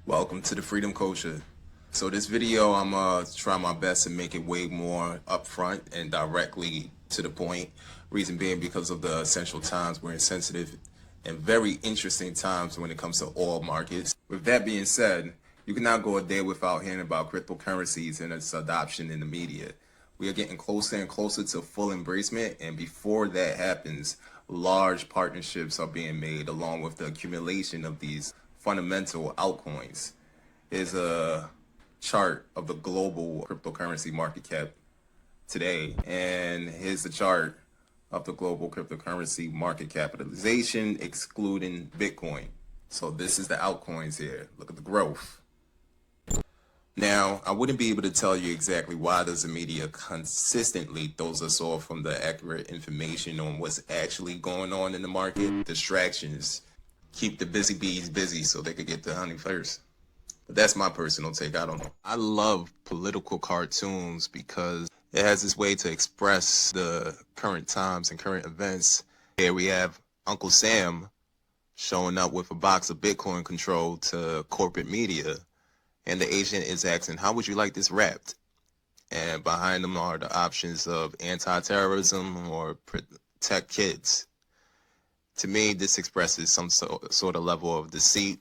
Welcome to the Freedom Culture. So this video, I'm try my best to make it way more upfront and directly to the point. Reason being because of the essential times. We're in sensitive and very interesting times when it comes to oil markets. With that being said, you cannot go a day without hearing about cryptocurrencies and its adoption in the media. We are getting closer and closer to full embracement, and before that happens, large partnerships are being made along with the accumulation of these fundamental altcoins. Is a chart of the global cryptocurrency market cap today, and here's the chart of the global cryptocurrency market capitalization excluding Bitcoin. So this is the altcoins here. Look at the growth. Now, I wouldn't be able to tell you exactly why does the media consistently throws us off from the accurate information on what's actually going on in the market. Distractions keep the busy bees busy so they could get the honey first. But that's my personal take. I don't know. I love political cartoons because it has this way to express the current times and current events. Here we have Uncle Sam showing up with a box of Bitcoin control to corporate media. And the agent is asking, how would you like this wrapped? And behind them are the options of anti-terrorism or protect kids. To me, this expresses some sort of level of deceit,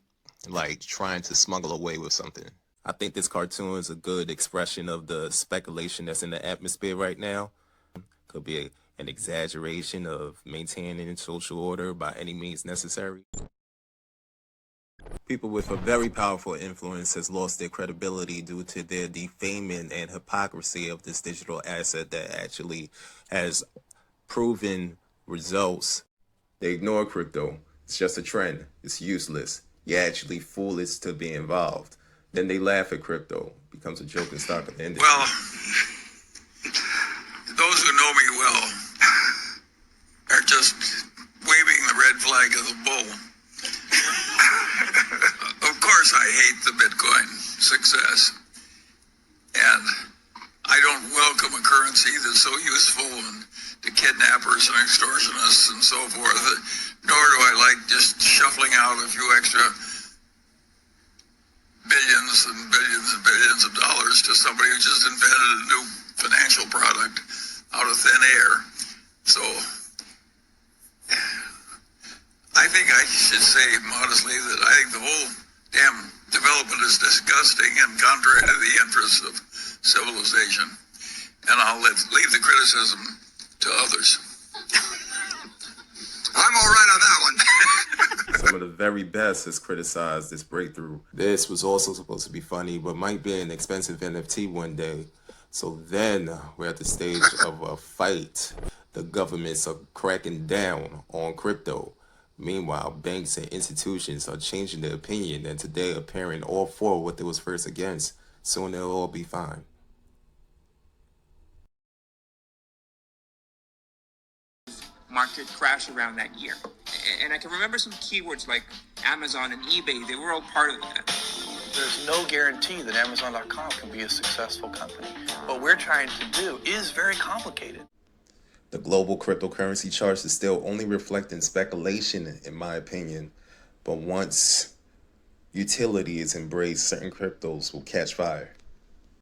like trying to smuggle away with something. I think this cartoon is a good expression of the speculation that's in the atmosphere right now. Could be an exaggeration of maintaining social order by any means necessary. People with a very powerful influence has lost their credibility due to their defaming and hypocrisy of this digital asset that actually has proven results. They ignore crypto. It's just a trend. It's useless. You're actually foolish to be involved. Then they laugh at crypto. It becomes a joking stock of the industry. Well, those who know me well are just waving the red flag of the bull. Of course I hate the Bitcoin success. And I don't welcome a currency that's so useful to kidnappers and extortionists and so forth, nor do I like just shuffling out a few extra billions and billions and billions of dollars to somebody who just invented a new financial product out of thin air. So I think I should say modestly that I think the whole damn development is disgusting and contrary to the interests of civilization. And I'll leave the criticism to others. I'm all right on that one. Some of the very best has criticized this breakthrough. This was also supposed to be funny, but might be an expensive NFT one day. So then we're at the stage of a fight. The governments are cracking down on crypto. Meanwhile, banks and institutions are changing their opinion and today appearing all for what they was first against. Soon they'll all be fine. Market crash around that year. And I can remember some keywords like Amazon and eBay. They were all part of that. There's no guarantee that Amazon.com can be a successful company. What we're trying to do is very complicated. The global cryptocurrency charts is still only reflecting speculation, in my opinion. But once utility is embraced, certain cryptos will catch fire.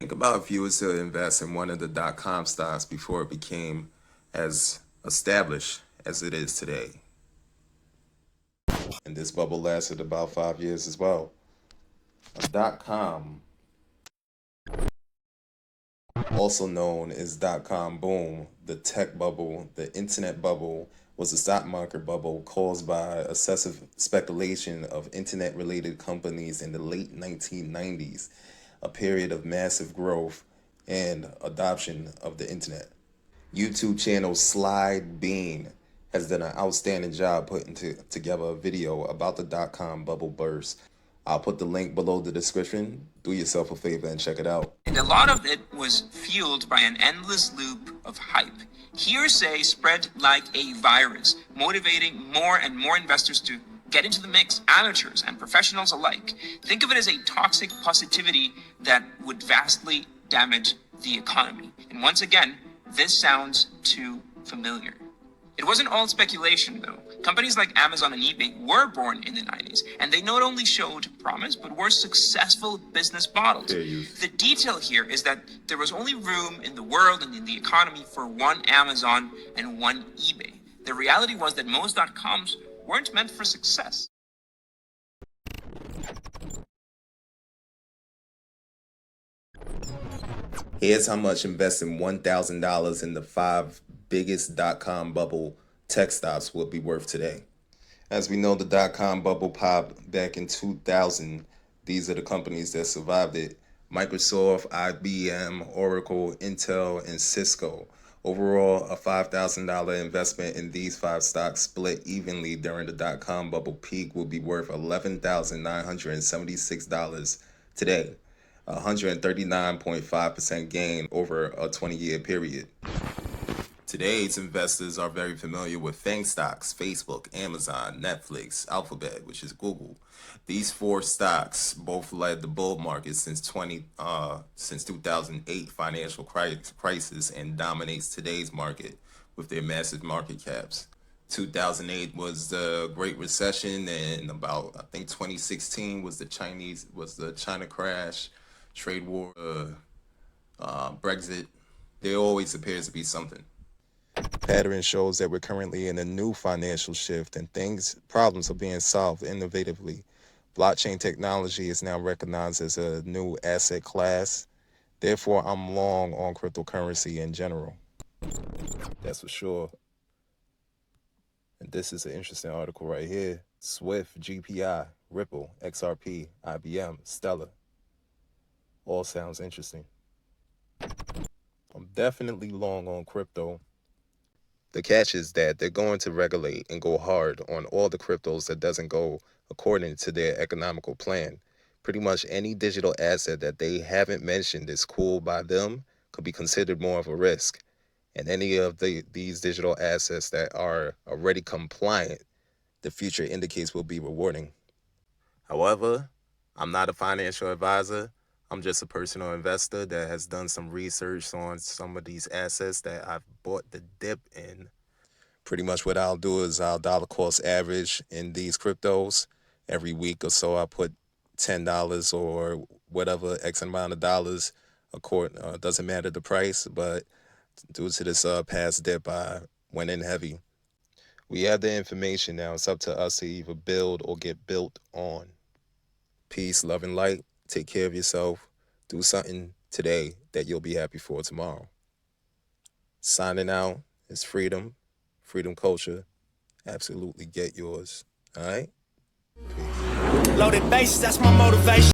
Think about if you were to invest in one of the .com stocks before it became as established as it is today. And this bubble lasted about 5 years as well. A .com, also known as .com boom, the tech bubble, the internet bubble, was a stock market bubble caused by excessive speculation of internet-related companies in the late 1990s, a period of massive growth and adoption of the internet. YouTube channel Slide Bean has done an outstanding job putting together a video about the .com bubble burst. I'll put the link below the description. Do yourself a favor and check it out. And a lot of it was fueled by an endless loop of hype. Hearsay spread like a virus, motivating more and more investors to get into the mix, amateurs and professionals alike. Think of it as a toxic positivity that would vastly damage the economy. And once again, this sounds too familiar. It wasn't all speculation, though. Companies like Amazon and eBay were born in the 90s, and they not only showed promise, but were successful business models. The detail here is that there was only room in the world and in the economy for one Amazon and one eBay. The reality was that most .coms weren't meant for success. Here's how much investing $1,000 in the 5 biggest .com bubble tech stocks would be worth today. As we know, the .com bubble popped back in 2000. These are the companies that survived it: Microsoft, IBM, Oracle, Intel, and Cisco. Overall, a $5,000 investment in these 5 stocks split evenly during the .com bubble peak will be worth $11,976 today, a 139.5% gain over a 20-year period. Today's investors are very familiar with FANG stocks: Facebook, Amazon, Netflix, Alphabet, which is Google. These 4 stocks both led the bull market since 2008 financial crisis and dominates today's market with their massive market caps. 2008 was the Great Recession, and I think 2016 was the China crash, trade war, Brexit. There always appears to be something. Pattern shows that we're currently in a new financial shift, and problems are being solved innovatively. Blockchain technology is now recognized as a new asset class. Therefore, I'm long on cryptocurrency in general. That's for sure. And this is an interesting article right here. Swift, GPI, Ripple, XRP, IBM, Stellar. All sounds interesting. I'm definitely long on crypto. The catch is that they're going to regulate and go hard on all the cryptos that doesn't go according to their economical plan. Pretty much any digital asset that they haven't mentioned is cool by them could be considered more of a risk. And any of these digital assets that are already compliant, the future indicates will be rewarding. However, I'm not a financial advisor. I'm just a personal investor that has done some research on some of these assets that I've bought the dip in. Pretty much what I'll do is I'll dollar cost average in these cryptos. Every week or so I put $10 or whatever X amount of dollars. Doesn't matter the price, but due to this past dip, I went in heavy. We have the information now. It's up to us to either build or get built on. Peace, love, and light. Take care of yourself. Do something today that you'll be happy for tomorrow. Signing out is freedom. Freedom culture. Absolutely get yours. All right? Loaded bass, that's my motivation.